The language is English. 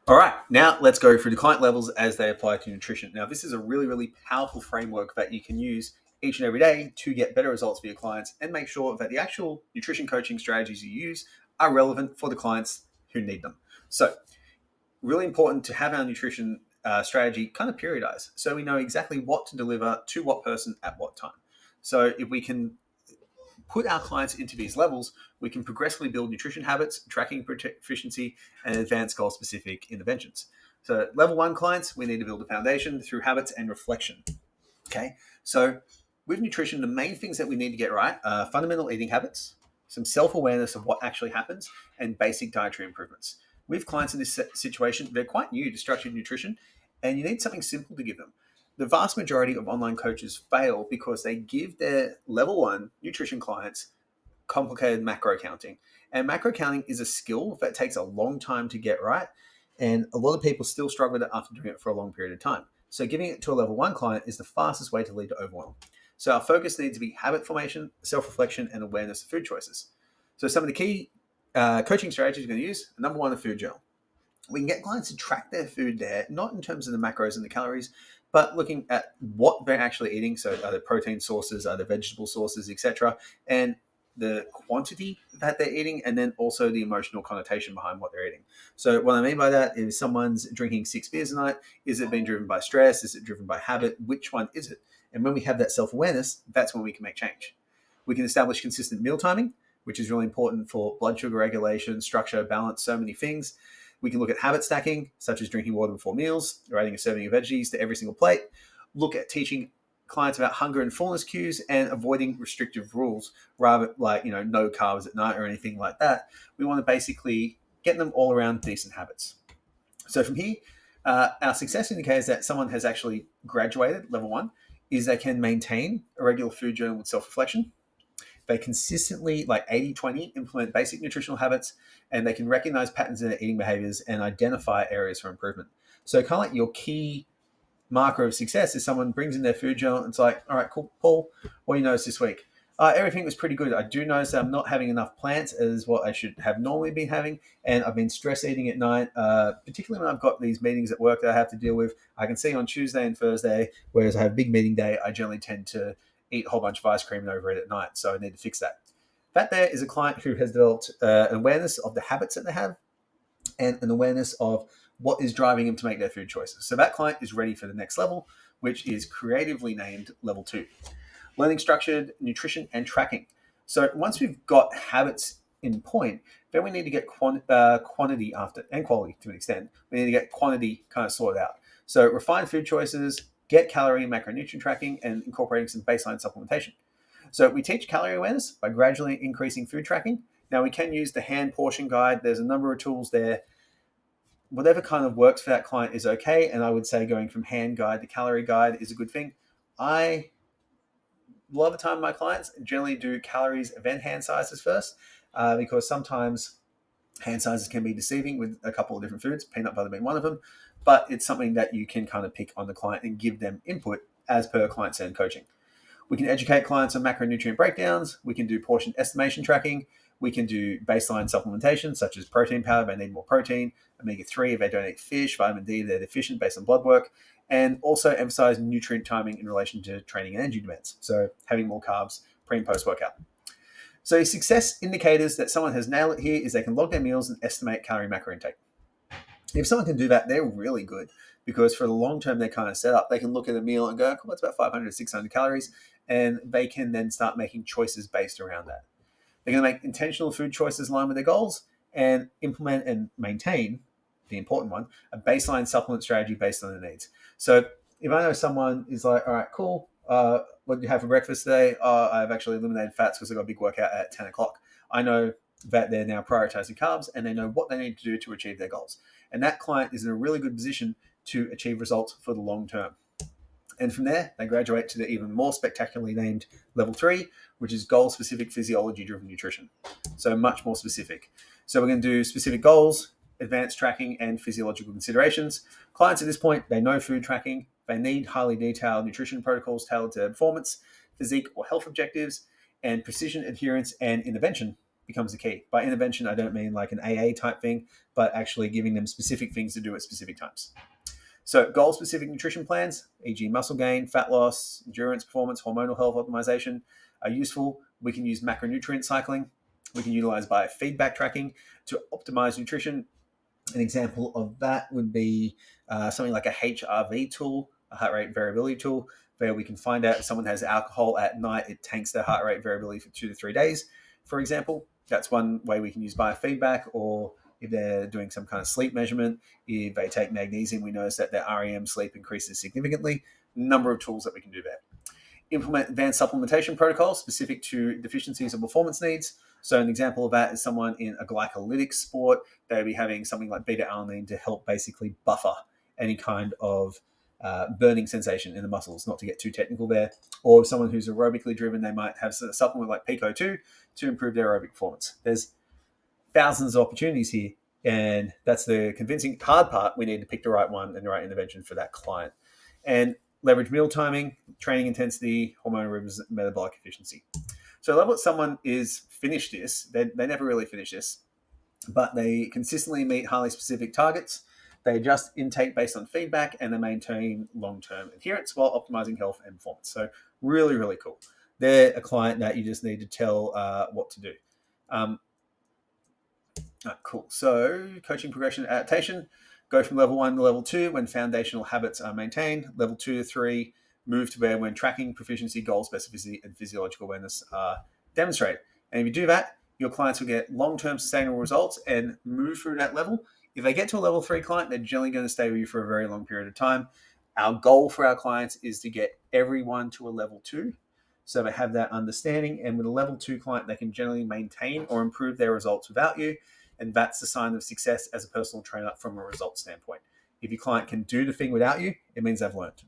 All right, now let's go through the client levels as they apply to nutrition. Now, this is a really, really powerful framework that you can use each and every day to get better results for your clients and make sure that the actual nutrition coaching strategies you use are relevant for the clients who need them. So, really important to have our nutrition strategy kind of periodized so we know exactly what to deliver to what person at what time. So, if we can put our clients into these levels, we can progressively build nutrition habits, tracking proficiency, and advanced goal specific interventions. So, level one clients, we need to build a foundation through habits and reflection. Okay. So, with nutrition, the main things that we need to get right are fundamental eating habits, some self awareness of what actually happens, and basic dietary improvements. With clients in this situation, they're quite new to structured nutrition, and you need something simple to give them. The vast majority of online coaches fail because they give their level one nutrition clients complicated macro counting. And macro counting is a skill that takes a long time to get right. And a lot of people still struggle with it after doing it for a long period of time. So giving it to a level one client is the fastest way to lead to overwhelm. So our focus needs to be habit formation, self-reflection, and awareness of food choices. So some of the key coaching strategies we're going to use, number one, a food journal. We can get clients to track their food there, not in terms of the macros and the calories, but looking at what they're actually eating. So are there protein sources, are there vegetable sources, etc. And the quantity that they're eating, and then also the emotional connotation behind what they're eating. So what I mean by that is someone's drinking 6 beers a night. Is it being driven by stress? Is it driven by habit? Which one is it? And when we have that self-awareness, that's when we can make change. We can establish consistent meal timing, which is really important for blood sugar regulation, structure, balance, so many things. We can look at habit stacking, such as drinking water before meals or adding a serving of veggies to every single plate. Look at teaching clients about hunger and fullness cues and avoiding restrictive rules, rather like no carbs at night or anything like that. We want to basically get them all around decent habits. So from here, our success indicators that someone has actually graduated level one is they can maintain a regular food journal with self-reflection. They consistently, like 80-20, implement basic nutritional habits, and they can recognize patterns in their eating behaviors and identify areas for improvement. So, kind of like your key marker of success is someone brings in their food journal and it's like, all right, cool, Paul, what do you notice this week? Everything was pretty good. I do notice that I'm not having enough plants as what I should have normally been having, and I've been stress eating at night, particularly when I've got these meetings at work that I have to deal with. I can see on Tuesday and Thursday, whereas I have a big meeting day, I generally tend to eat a whole bunch of ice cream and overeat at night, so I need to fix that. That there is a client who has developed an awareness of the habits that they have and an awareness of what is driving them to make their food choices. So that client is ready for the next level, which is creatively named level two, learning structured nutrition and tracking. So once we've got habits in point, then we need to get quantity after and quality to an extent. We need to get quantity kind of sorted out. So refine food choices, get calorie and macronutrient tracking, and incorporating some baseline supplementation. So we teach calorie awareness by gradually increasing food tracking. Now we can use the hand portion guide. There's a number of tools there. Whatever kind of works for that client is okay. And I would say going from hand guide to calorie guide is a good thing. I a lot of the time my clients generally do calories then hand sizes first, because sometimes hand sizes can be deceiving with a couple of different foods, peanut butter being one of them, but it's something that you can kind of pick on the client and give them input as per client-centered coaching. We can educate clients on macronutrient breakdowns. We can do portion estimation tracking. We can do baseline supplementation, such as protein powder, they need more protein, omega-3 if they don't eat fish, vitamin D, they're deficient based on blood work, and also emphasize nutrient timing in relation to training and energy demands. So having more carbs pre and post workout. So success indicators that someone has nailed it here is they can log their meals and estimate calorie macro intake. If someone can do that, they're really good, because for the long term, they're kind of set up. They can look at a meal and go, cool, that's about 500 to 600 calories. And they can then start making choices based around that. They're going to make intentional food choices in line with their goals and implement and maintain, the important one, a baseline supplement strategy based on their needs. So if I know someone is like, all right, cool, what did you have for breakfast today? I've actually eliminated fats because I got a big workout at 10 o'clock. I know that they're now prioritizing carbs and they know what they need to do to achieve their goals. And that client is in a really good position to achieve results for the long term. And from there, they graduate to the even more spectacularly named level three, which is goal specific physiology driven nutrition. So much more specific. So we're going to do specific goals, advanced tracking, and physiological considerations. Clients at this point, they know food tracking. They need highly detailed nutrition protocols tailored to performance, physique, or health objectives, and precision adherence and intervention. becomes the key. By intervention, I don't mean like an AA type thing, but actually giving them specific things to do at specific times. So goal-specific nutrition plans, e.g. muscle gain, fat loss, endurance, performance, hormonal health optimization, are useful. We can use macronutrient cycling. We can utilize biofeedback tracking to optimize nutrition. An example of that would be something like a HRV tool, a heart rate variability tool, where we can find out if someone has alcohol at night, it tanks their heart rate variability for 2 to 3 days, for example. That's one way we can use biofeedback. Or if they're doing some kind of sleep measurement, if they take magnesium, we notice that their REM sleep increases significantly. Number of tools that we can do there. Implement advanced supplementation protocols specific to deficiencies or performance needs. So an example of that is someone in a glycolytic sport, they'll be having something like beta-alanine to help basically buffer any kind of burning sensation in the muscles, not to get too technical there. Or someone who's aerobically driven, they might have a supplement like Pico2 to improve their aerobic performance. There's thousands of opportunities here, and that's the convincing hard part. We need to pick the right one and the right intervention for that client. And leverage meal timing, training intensity, hormonal rhythms, metabolic efficiency. So I love what someone is finished this. They never really finish this, but they consistently meet highly specific targets. They adjust intake based on feedback, and they maintain long-term adherence while optimizing health and performance. So really, really cool. They're a client that you just need to tell what to do. Cool. So coaching progression adaptation. Go from level 1 to level 2 when foundational habits are maintained. Level 2 to 3, move to where when tracking, proficiency, goal specificity, and physiological awareness are demonstrated. And if you do that, your clients will get long-term sustainable results and move through that level. If they get to a level 3 client, they're generally going to stay with you for a very long period of time. Our goal for our clients is to get everyone to a level 2. So they have that understanding. And with a level 2 client, they can generally maintain or improve their results without you. And that's a sign of success as a personal trainer from a results standpoint. If your client can do the thing without you, it means they've learned.